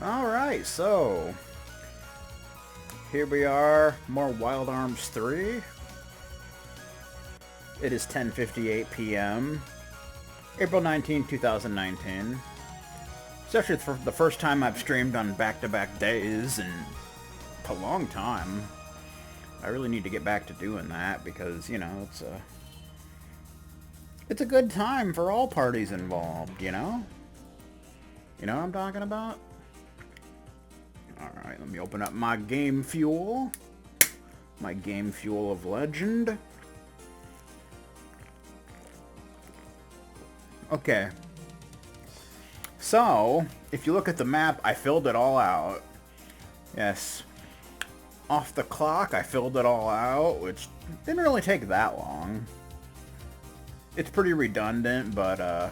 Alright, so here we are, more Wild Arms 3. It is 10:58 p.m. April 19, 2019. It's actually the first time I've streamed on back-to-back days in a long time. I really need to get back to doing that because, you know, it's a good time for all parties involved, you know? You know what I'm talking about? Alright, let me open up my game fuel. My game fuel of legend. Okay. So, if you look at the map, I filled it all out. Yes. Off the clock, I filled it all out, which didn't really take that long. It's pretty redundant, but a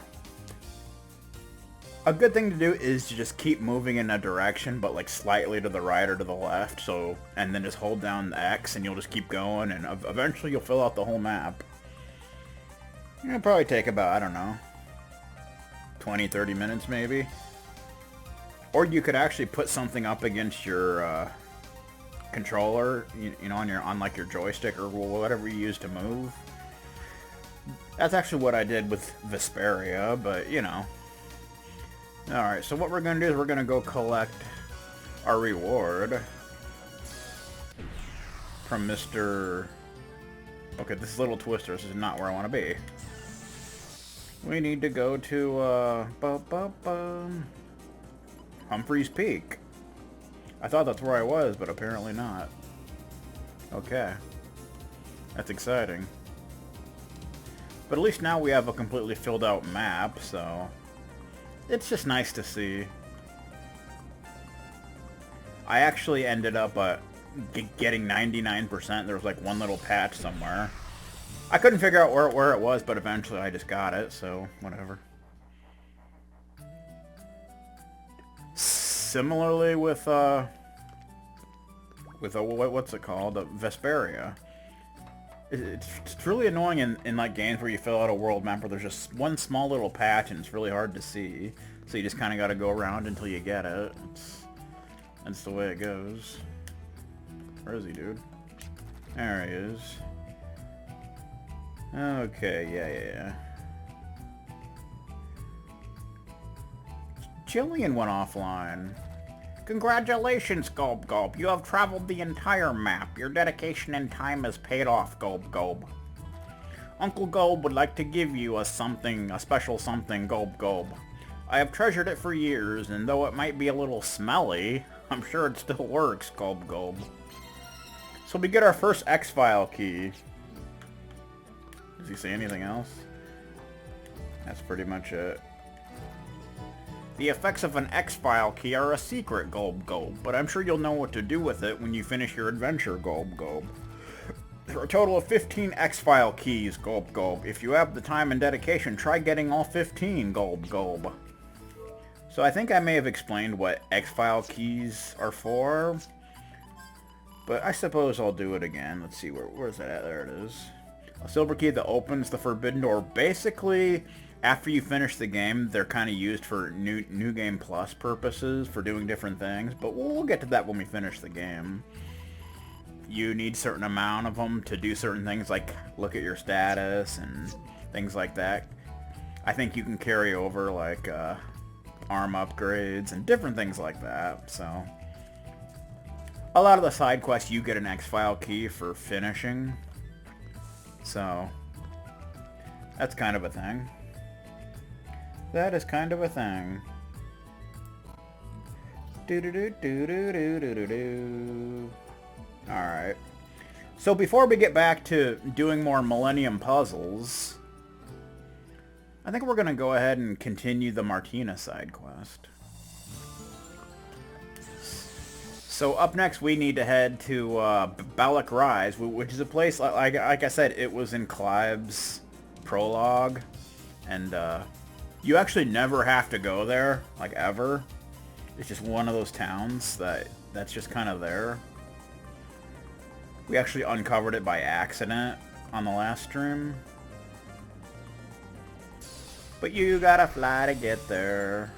good thing to do is to just keep moving in a direction, but like slightly to the right or to the left, so, and then just hold down the X and you'll just keep going, and eventually you'll fill out the whole map. It'll probably take about, I don't know, 20-30 minutes maybe. Or you could actually put something up against your controller, you know, on like your joystick or whatever you use to move. That's actually what I did with Vesperia, but you know. Alright, so what we're going to do is we're going to go collect our reward from Mr. Okay, this is Little Twister. This is not where I want to be. We need to go to, Humphreys Peak. I thought that's where I was, but apparently not. Okay. That's exciting. But at least now we have a completely filled out map, so it's just nice to see. I actually ended up getting 99%. There was like one little patch somewhere. I couldn't figure out where it was, but eventually I just got it, so whatever. Similarly with what's it called? Vesperia. It's really annoying in like games where you fill out a world map where there's just one small little patch and it's really hard to see. So you just kind of got to go around until you get it. That's the way it goes. Where is he, dude? There he is. Okay, yeah. Jillian went offline. Congratulations, Gulp Gulp. You have traveled the entire map. Your dedication and time has paid off, Gulp Gulp. Uncle Gulp would like to give you a special something, Gulp Gulp. I have treasured it for years, and though it might be a little smelly, I'm sure it still works, Gulp Gulp. So we get our first X-File key. Does he say anything else? That's pretty much it. The effects of an X-File key are a secret, Gulp Gulp, but I'm sure you'll know what to do with it when you finish your adventure, Gulp Gulp. There are a total of 15 X-File keys, Gulp Gulp. If you have the time and dedication, try getting all 15, Gulp Gulp. So I think I may have explained what X-File keys are for, but I suppose I'll do it again. Let's see, where's that at? There it is. A silver key that opens the forbidden door. Basically, after you finish the game, they're kind of used for new game plus purposes, for doing different things, but we'll get to that when we finish the game. You need a certain amount of them to do certain things, like look at your status and things like that. I think you can carry over, like, arm upgrades and different things like that, so. A lot of the side quests, you get an X-File key for finishing, so that's kind of a thing. That is kind of a thing. Alright. So before we get back to doing more Millennium puzzles, I think we're going to go ahead and continue the Martina side quest. So up next we need to head to Ballack Rise, which is a place, like I said, it was in Clive's prologue, and you actually never have to go there, like ever. It's just one of those towns that's just kind of there. We actually uncovered it by accident on the last stream. But you gotta fly to get there.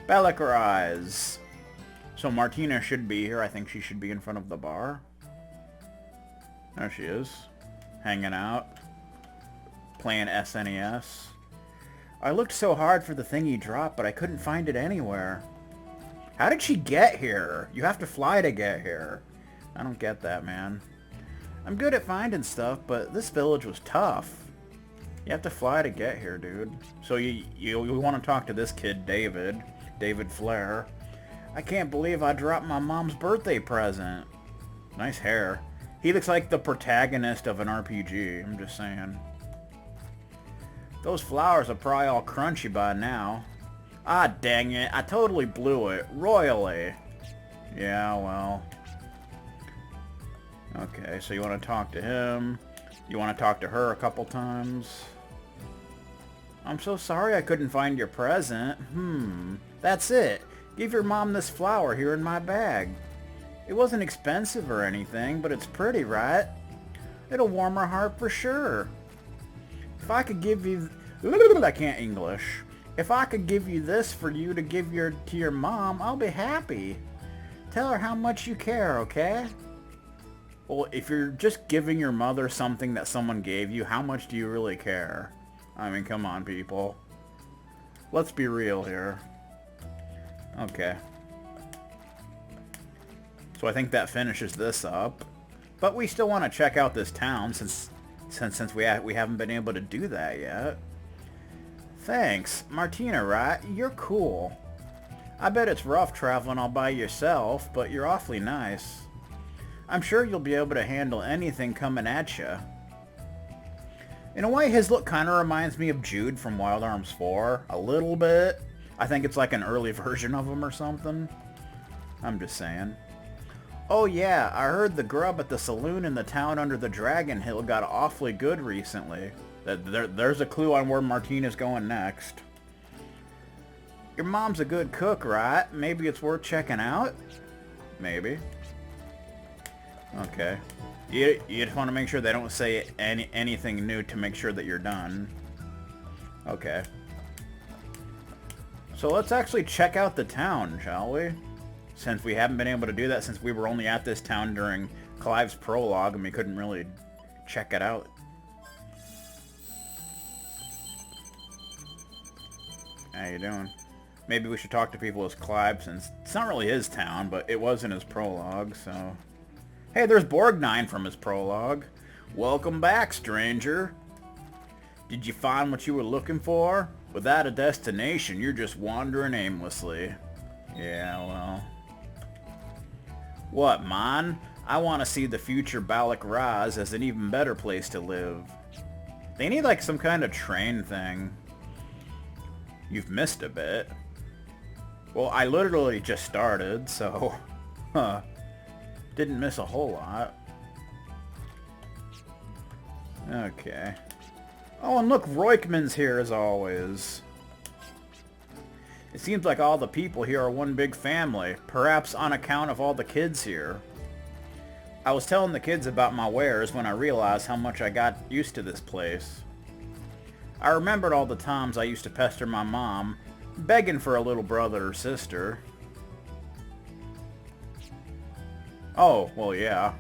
Ballack Rise. So Martina should be here. I think she should be in front of the bar. There she is. Hanging out. Playing SNES. I looked so hard for the thing he dropped, but I couldn't find it anywhere. How did she get here? You have to fly to get here. I don't get that, man. I'm good at finding stuff, but this village was tough. You have to fly to get here, dude. So you want to talk to this kid, David. David Flair. I can't believe I dropped my mom's birthday present. Nice hair. He looks like the protagonist of an RPG, I'm just saying. Those flowers are probably all crunchy by now. Ah, dang it. I totally blew it. Royally. Yeah, well. Okay, so you want to talk to him. You want to talk to her a couple times. I'm so sorry I couldn't find your present. That's it. Give your mom this flower here in my bag. It wasn't expensive or anything, but it's pretty, right? It'll warm her heart for sure. If I could give you... I can't English. If I could give you this for you to give to your mom, I'll be happy. Tell her how much you care, okay? Well, if you're just giving your mother something that someone gave you, how much do you really care? I mean, come on, people. Let's be real here. Okay. So I think that finishes this up. But we still want to check out this town since we haven't been able to do that yet. Thanks. Martina, right? You're cool. I bet it's rough traveling all by yourself, but you're awfully nice. I'm sure you'll be able to handle anything coming at you. In a way, his look kind of reminds me of Jude from Wild Arms 4. A little bit. I think it's like an early version of him or something. I'm just saying. Oh yeah, I heard the grub at the saloon in the town under the Dragon Hill got awfully good recently. There's a clue on where Martina's going next. Your mom's a good cook, right? Maybe it's worth checking out? Maybe. Okay. You just want to make sure they don't say anything new to make sure that you're done. Okay. So let's actually check out the town, shall we? Since we haven't been able to do that since we were only at this town during Clive's prologue and we couldn't really check it out. How you doing? Maybe we should talk to people as Clive since it's not really his town, but it was in his prologue, so... Hey, there's Borgnine from his prologue. Welcome back, stranger. Did you find what you were looking for? Without a destination, you're just wandering aimlessly. Yeah, well... What, man? I want to see the future Ballack Rise as an even better place to live. They need like some kind of train thing. You've missed a bit. Well, I literally just started, so... Huh. Didn't miss a whole lot. Okay. Oh, and look, Roykman's here as always. It seems like all the people here are one big family, perhaps on account of all the kids here. I was telling the kids about my wares when I realized how much I got used to this place. I remembered all the times I used to pester my mom, begging for a little brother or sister. Oh, well, yeah.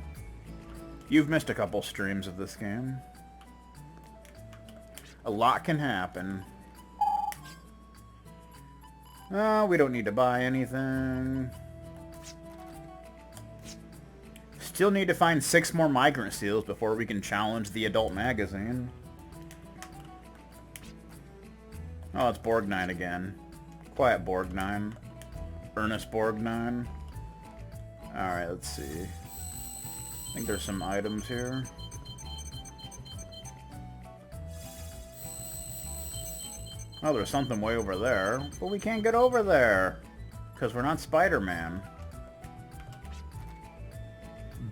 You've missed a couple streams of this game. A lot can happen. We don't need to buy anything. Still need to find 6 more migrant seals before we can challenge the adult magazine. Oh, it's Borgnine again. Quiet Borgnine. Ernest Borgnine. Alright, let's see. I think there's some items here. Oh, there's something way over there. But we can't get over there. Because we're not Spider-Man.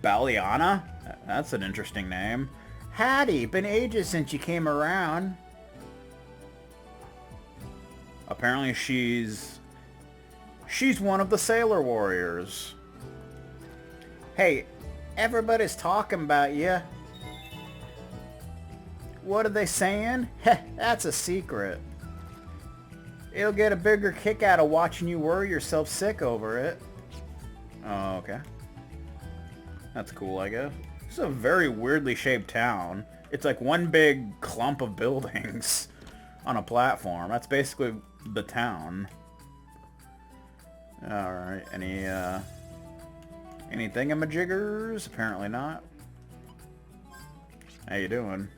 Balliana? That's an interesting name. Hattie, been ages since you came around. Apparently she's one of the Sailor Warriors. Hey, everybody's talking about you. What are they saying? Heh, that's a secret. It'll get a bigger kick out of watching you worry yourself sick over it. Oh, okay. That's cool, I guess. This is a very weirdly shaped town. It's like one big clump of buildings on a platform. That's basically the town. Alright, any thingamajiggers? Apparently not. How you doing?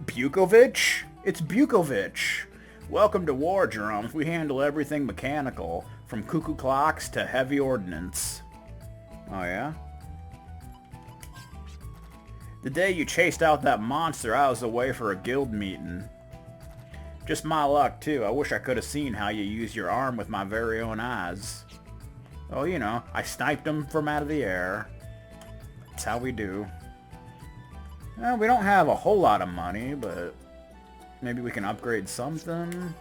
Bukovic? It's Bukovic! Welcome to War Drums. We handle everything mechanical, from cuckoo clocks to heavy ordnance. Oh yeah? The day you chased out that monster, I was away for a guild meeting. Just my luck, too. I wish I could have seen how you use your arm with my very own eyes. Oh, you know, I sniped him from out of the air. That's how we do. Well, we don't have a whole lot of money, but maybe we can upgrade something.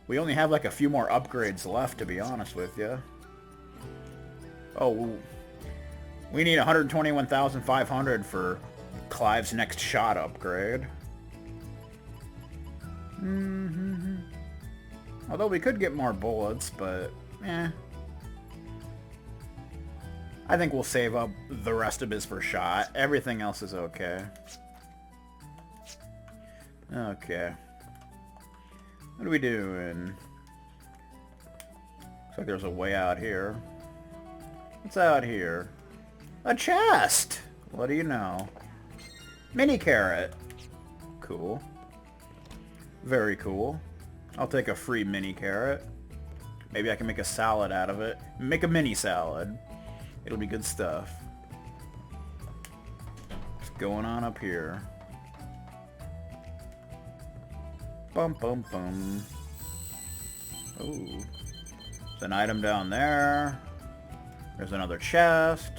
We only have like a few more upgrades left, to be honest with you. Oh, we need 121,500 for Clive's next shot upgrade. Although we could get more bullets, but I think we'll save up the rest of his for shot. Everything else is okay. Okay. What are we doing? Looks like there's a way out here. What's out here? A chest! What do you know? Mini carrot. Cool. Very cool. I'll take a free mini carrot. Maybe I can make a salad out of it. Make a mini salad. It'll be good stuff. What's going on up here? Bum bum bum. Ooh. There's an item down there. There's another chest.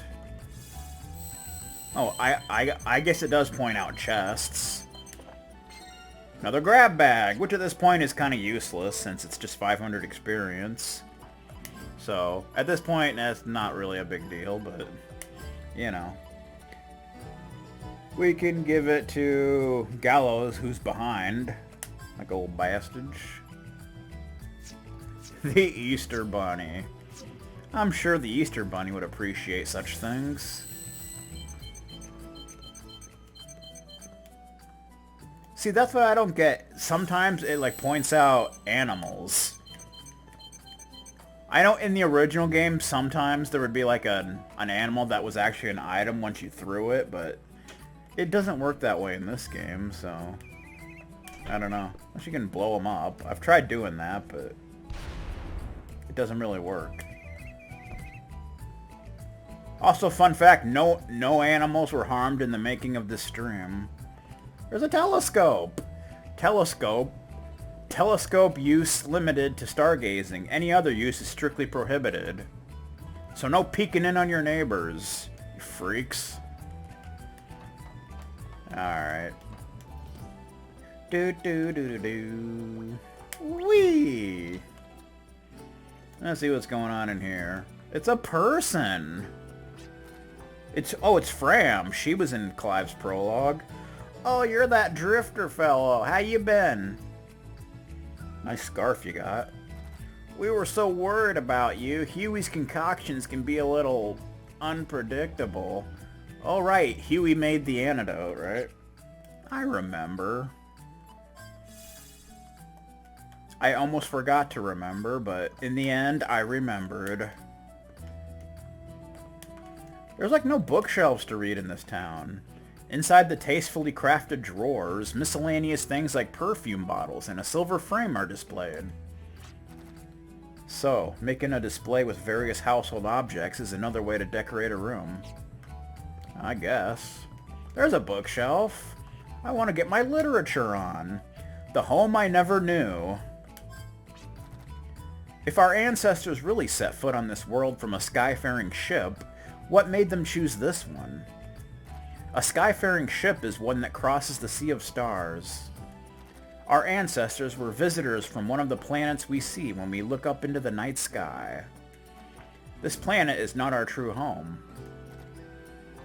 Oh, I guess it does point out chests. Another grab bag, which at this point is kind of useless since it's just 500 experience. So, at this point, that's not really a big deal, but, you know. We can give it to Gallows, who's behind. Like old bastard. The Easter Bunny. I'm sure the Easter Bunny would appreciate such things. See, that's what I don't get. Sometimes it, like, points out animals. I know in the original game, sometimes there would be, like, an animal that was actually an item once you threw it, but it doesn't work that way in this game, so I don't know. Unless you can blow them up. I've tried doing that, but it doesn't really work. Also, fun fact, no animals were harmed in the making of this stream. There's a telescope! Telescope use limited to stargazing. Any other use is strictly prohibited. So no peeking in on your neighbors, you freaks. Alright. Do. Whee! Let's see what's going on in here. It's a person! It's Fram. She was in Clive's prologue. Oh, you're that drifter fellow. How you been? Nice scarf you got. We were so worried about you. Huey's concoctions can be a little unpredictable. Oh, right. Huey made the antidote, right? I remember. I almost forgot to remember, but in the end, I remembered. There's like no bookshelves to read in this town. Inside the tastefully crafted drawers, miscellaneous things like perfume bottles and a silver frame are displayed. So, making a display with various household objects is another way to decorate a room. I guess. There's a bookshelf. I want to get my literature on. The home I never knew. If our ancestors really set foot on this world from a skyfaring ship, what made them choose this one? A skyfaring ship is one that crosses the sea of stars. Our ancestors were visitors from one of the planets we see when we look up into the night sky. This planet is not our true home.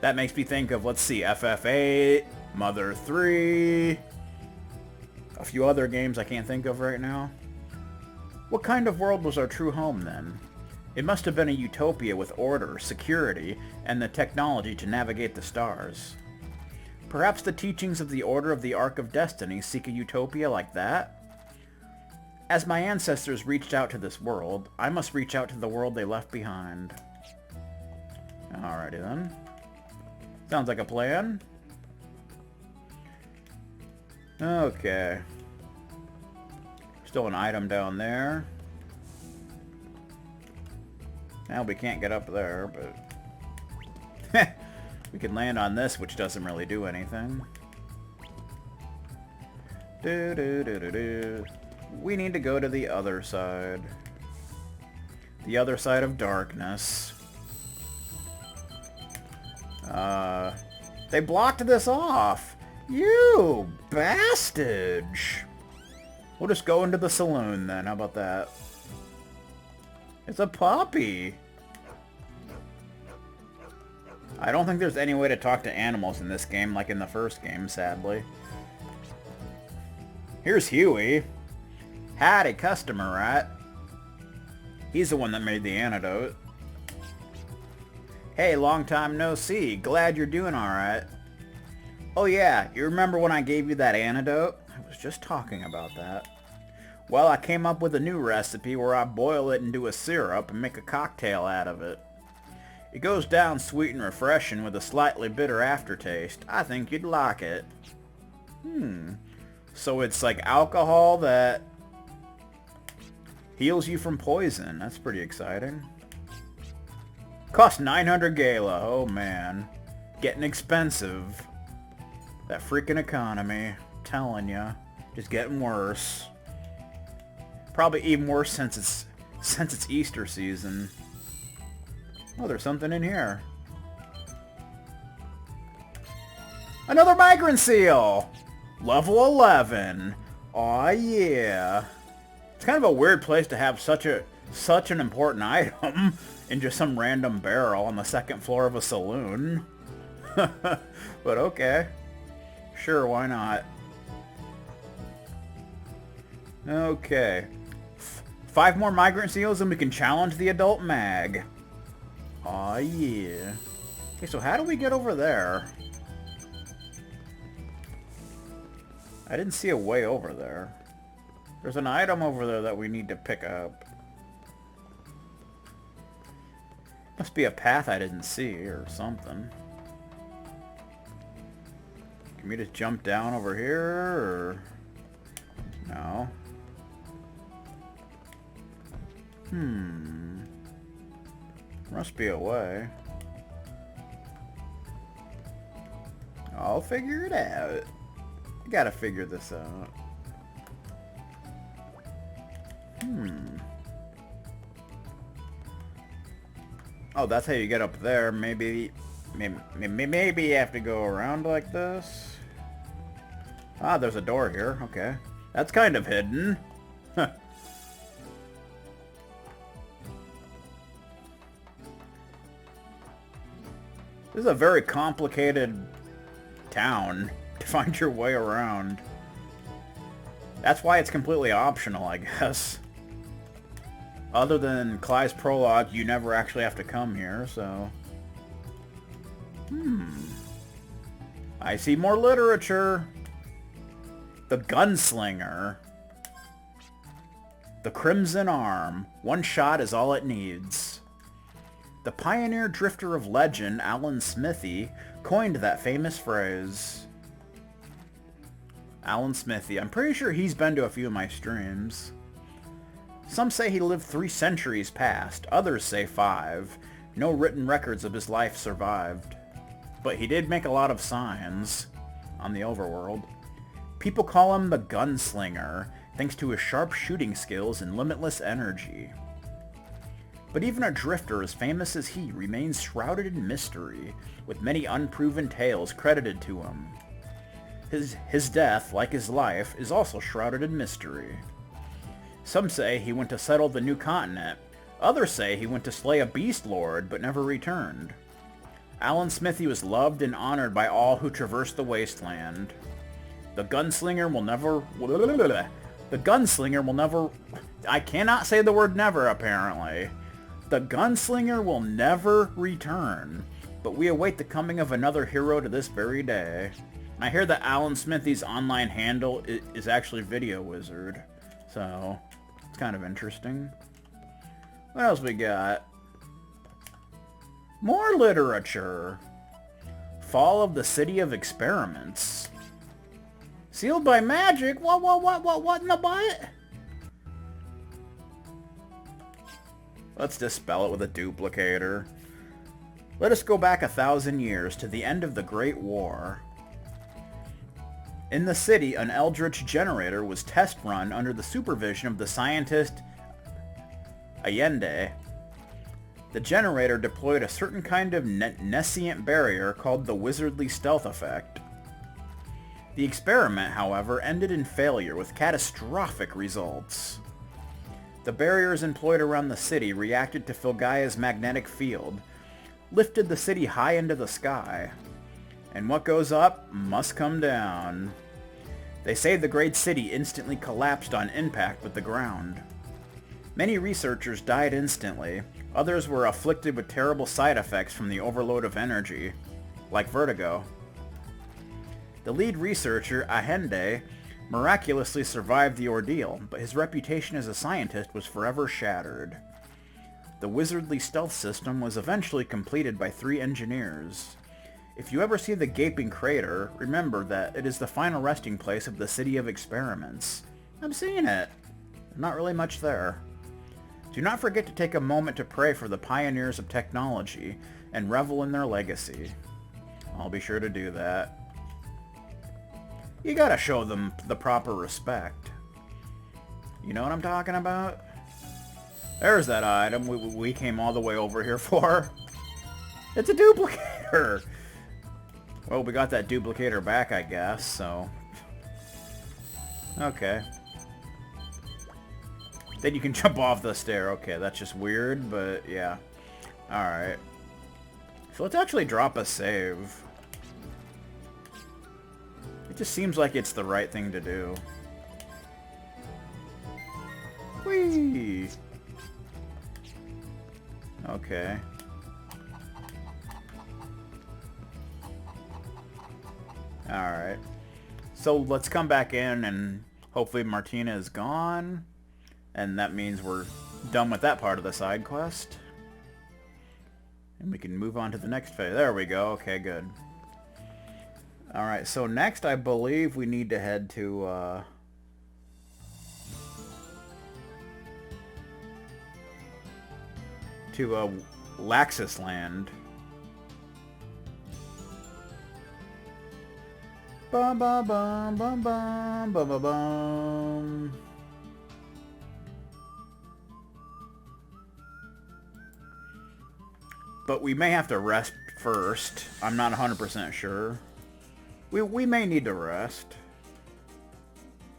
That makes me think of, let's see, FF8, Mother 3, a few other games I can't think of right now. What kind of world was our true home then? It must have been a utopia with order, security, and the technology to navigate the stars. Perhaps the teachings of the Order of the Ark of Destiny seek a utopia like that? As my ancestors reached out to this world, I must reach out to the world they left behind. Alrighty then. Sounds like a plan. Okay. Still an item down there. Now we can't get up there, but... we can land on this, which doesn't really do anything. We need to go to the other side. The other side of darkness. They blocked this off! You bastards! We'll just go into the saloon then, how about that? It's a puppy! I don't think there's any way to talk to animals in this game like in the first game, sadly. Here's Huey. Howdy, customer, right? He's the one that made the antidote. Hey, long time no see. Glad you're doing alright. Oh yeah, you remember when I gave you that antidote? I was just talking about that. Well, I came up with a new recipe where I boil it into a syrup and make a cocktail out of it. It goes down sweet and refreshing with a slightly bitter aftertaste. I think you'd like it. So it's like alcohol that heals you from poison. That's pretty exciting. Cost 900 Gala. Oh man. Getting expensive. That freaking economy. Telling ya. Just getting worse. Probably even worse since it's Easter season. Oh, there's something in here. Another migrant seal! Level 11. Aw, yeah. It's kind of a weird place to have such an important item in just some random barrel on the second floor of a saloon. But okay. Sure, why not? Okay. 5 more migrant seals and we can challenge the adult mag. Aw, yeah. Okay, so how do we get over there? I didn't see a way over there. There's an item over there that we need to pick up. Must be a path I didn't see or something. Can we just jump down over here, or... No. Must be a way. I'll figure it out. I gotta figure this out. Oh, that's how you get up there. Maybe you have to go around like this. Ah, there's a door here. Okay. That's kind of hidden. Huh. This is a very complicated town to find your way around. That's why it's completely optional, I guess. Other than Clive's prologue, you never actually have to come here, so... I see more literature. The Gunslinger. The Crimson Arm. One shot is all it needs. The pioneer drifter of legend, Alan Smithy, coined that famous phrase. Alan Smithy. I'm pretty sure he's been to a few of my streams. Some say he lived 3 centuries past. Others say 5. No written records of his life survived. But he did make a lot of signs on the overworld. People call him the Gunslinger, thanks to his sharp shooting skills and limitless energy. But even a drifter as famous as he remains shrouded in mystery, with many unproven tales credited to him. His death, like his life, is also shrouded in mystery. Some say he went to settle the new continent. Others say he went to slay a beast lord, but never returned. Alan Smithy was loved and honored by all who traversed the wasteland. The Gunslinger will never... The Gunslinger will never... I cannot say the word never, apparently. The gunslinger will never return, but we await the coming of another hero to this very day. I hear that Alan Smithy's online handle is actually Video Wizard, so it's kind of interesting. What else we got? More literature. Fall of the City of Experiments. Sealed by magic? What in the butt? Let's dispel it with a duplicator. Let us go back 1,000 years to the end of the Great War. In the city, an eldritch generator was test run under the supervision of the scientist Allende. The generator deployed a certain kind of nescient barrier called the wizardly stealth effect. The experiment, however, ended in failure with catastrophic results. The barriers employed around the city reacted to Filgaia's magnetic field, lifted the city high into the sky. And what goes up must come down. They say the great city instantly collapsed on impact with the ground. Many researchers died instantly. Others were afflicted with terrible side effects from the overload of energy, like vertigo. The lead researcher, Allende, miraculously survived the ordeal, but his reputation as a scientist was forever shattered. The wizardly stealth system was eventually completed by 3 engineers. If you ever see the gaping crater, remember that it is the final resting place of the City of Experiments. I'm seeing it. Not really much there. Do not forget to take a moment to pray for the pioneers of technology and revel in their legacy. I'll be sure to do that. You gotta show them the proper respect. You know what I'm talking about? There's that item we came all the way over here for. It's a duplicator! Well, we got that duplicator back, I guess, so... Okay. Then you can jump off the stair. Okay, that's just weird, but yeah. Alright. So let's actually drop a save. It just seems like it's the right thing to do. Whee! Okay. Alright. So let's come back in and hopefully Martina is gone. And that means we're done with that part of the side quest. And we can move on to the next phase. There we go. Okay, good. Alright, so next I believe we need to head to, Laxus Land. Bum bum bum bum bum bum bum bum. But we may have to rest first. I'm not 100% sure. We may need to rest.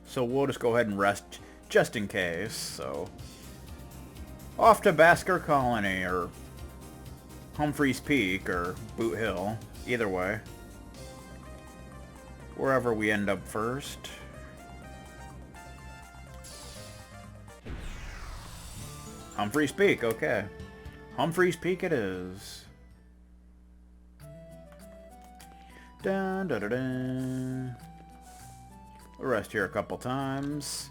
So we'll just go ahead and rest just in case. So off to Basker Colony or Humphreys Peak or Boot Hill. Either way. Wherever we end up first. Humphreys Peak, okay. Humphreys Peak it is. Dun, dun, dun, dun. We'll rest here a couple times.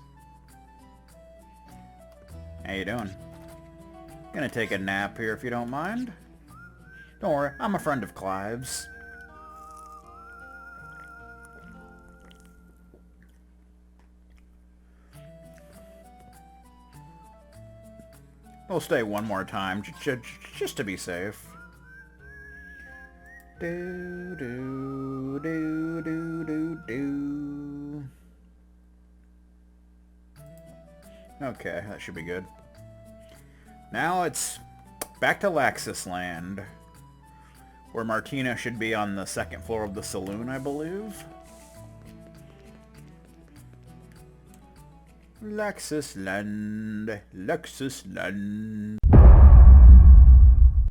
How you doing? Gonna take a nap here if you don't mind. Don't worry, I'm a friend of Clive's. We'll stay one more time, just to be safe. Do, do, do, do, do, do. Okay, that should be good. Now it's back to Laxus Land, where Martina should be on the 2nd floor of the saloon, I believe. Laxus Land, Laxus Land.